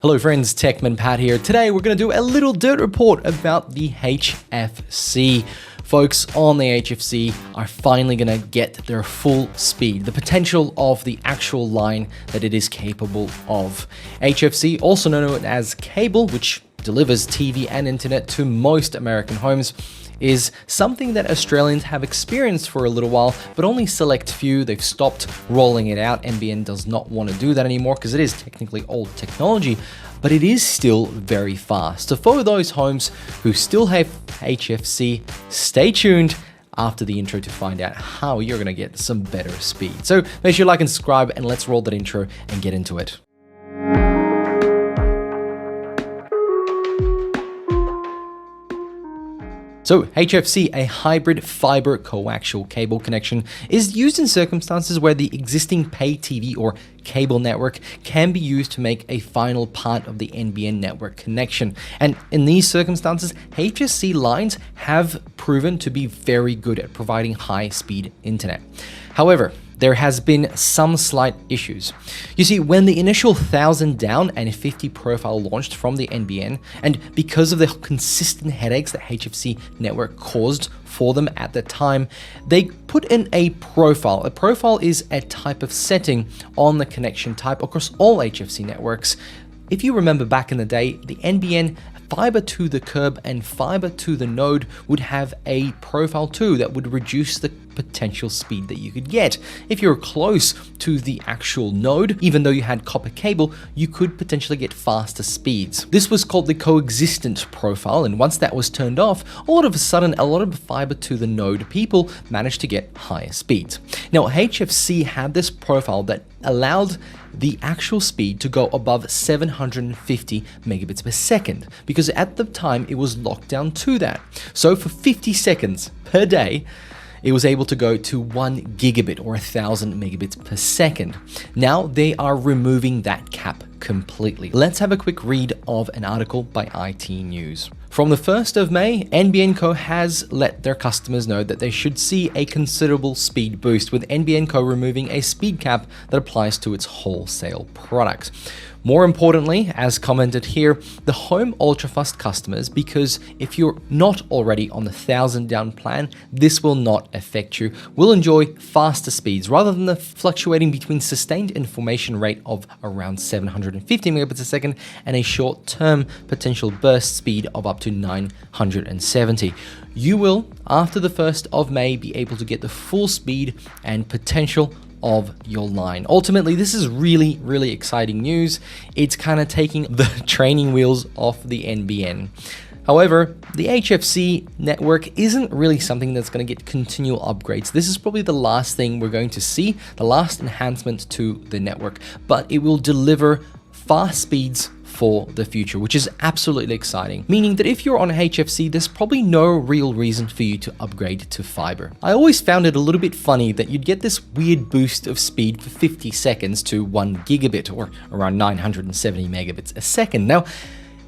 Hello friends, TECHMANPAT here. Today we're going to do a little dirt report about the HFC. Folks on the HFC are finally going to get their full speed, the potential of the actual line that it is capable of. HFC, also known as cable, which delivers TV and internet to most American homes, is something that Australians have experienced for a little while, but only select few. They've stopped rolling it out. NBN does not want to do that anymore because it is technically old technology, but it is still very fast. So for those homes who still have HFC, stay tuned after the intro to find out how you're going to get some better speed. So make sure you like and subscribe, and let's roll that intro and get into it. So HFC, a hybrid fiber coaxial cable connection, is used in circumstances where the existing pay TV or cable network can be used to make a final part of the NBN network connection. And in these circumstances, HFC lines have proven to be very good at providing high-speed internet. However, there has been some slight issues. You see, when the initial 1000 down and 50 profile launched from the NBN, and because of the consistent headaches that HFC network caused for them at the time, they put in a profile. A profile is a type of setting on the connection type across all HFC networks. If you remember back in the day, the NBN fiber to the curb and fiber to the node would have a profile too that would reduce the potential speed that you could get. If you're close to the actual node, even though you had copper cable, you could potentially get faster speeds. This was called the coexistent profile, and once that was turned off, all of a sudden a lot of fiber to the node people managed to get higher speeds. Now HFC had this profile that allowed the actual speed to go above 750 megabits per second, because at the time it was locked down to that. So for 50 seconds per day, it was able to go to 1 gigabit or 1000 megabits per second. Now they are removing that cap completely. Let's have a quick read of an article by IT News. From the 1st of May, NBN Co has let their customers know that they should see a considerable speed boost, with NBN Co removing a speed cap that applies to its wholesale products. More importantly, as commented here, the Home Ultrafast customers, because if you're not already on the 1000 down plan, this will not affect you, will enjoy faster speeds rather than the fluctuating between sustained information rate of around 750 megabits a second and a short-term potential burst speed of up to 970. You will, after the 1st of May, be able to get the full speed and potential of your line. Ultimately, this is really exciting news. It's kind of taking the training wheels off the NBN. However, the HFC network isn't really something that's going to get continual upgrades. This is probably the last thing we're going to see, the last enhancement to the network, but it will deliver fast speeds for the future, which is absolutely exciting, meaning that if you're on HFC, there's probably no real reason for you to upgrade to fiber. I always found it a little bit funny that you'd get this weird boost of speed for 50 seconds to 1 gigabit or around 970 megabits a second. Now,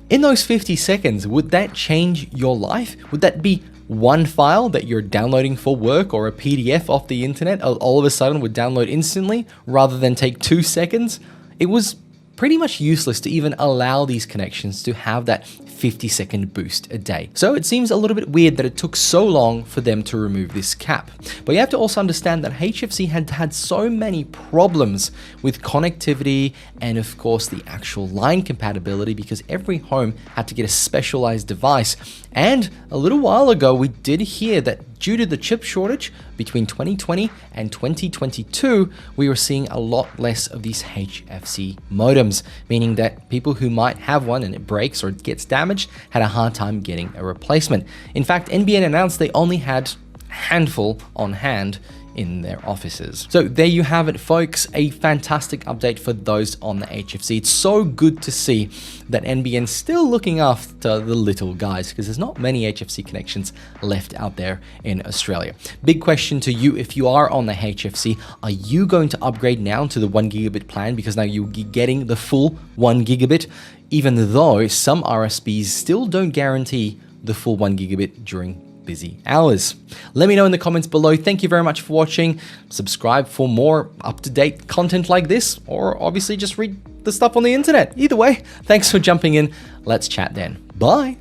in those 50 seconds, would that change your life? Would that be one file that you're downloading for work or a PDF off the internet all of a sudden would download instantly rather than take 2 seconds? It was pretty much useless to even allow these connections to have that 50-second boost a day. So it seems a little bit weird that it took so long for them to remove this cap. But you have to also understand that HFC had so many problems with connectivity and of course the actual line compatibility, because every home had to get a specialized device. And a little while ago, we did hear that due to the chip shortage between 2020 and 2022, we were seeing a lot less of these HFC modems, meaning that people who might have one and it breaks or it gets damaged had a hard time getting a replacement. In fact, NBN announced they only had a handful on hand in their offices. So there you have it, folks, a fantastic update for those on the HFC. It's so good to see that NBN's still looking after the little guys, because there's not many HFC connections left out there in Australia. Big question to you, if you are on the HFC, are you going to upgrade now to the 1 gigabit plan, because now you're getting the full 1 gigabit, even though some RSPs still don't guarantee the full 1 gigabit during busy hours. Let me know in the comments below. Thank you very much for watching. Subscribe for more up-to-date content like this, or obviously just read the stuff on the internet. Either way, thanks for jumping in. Let's chat then. Bye.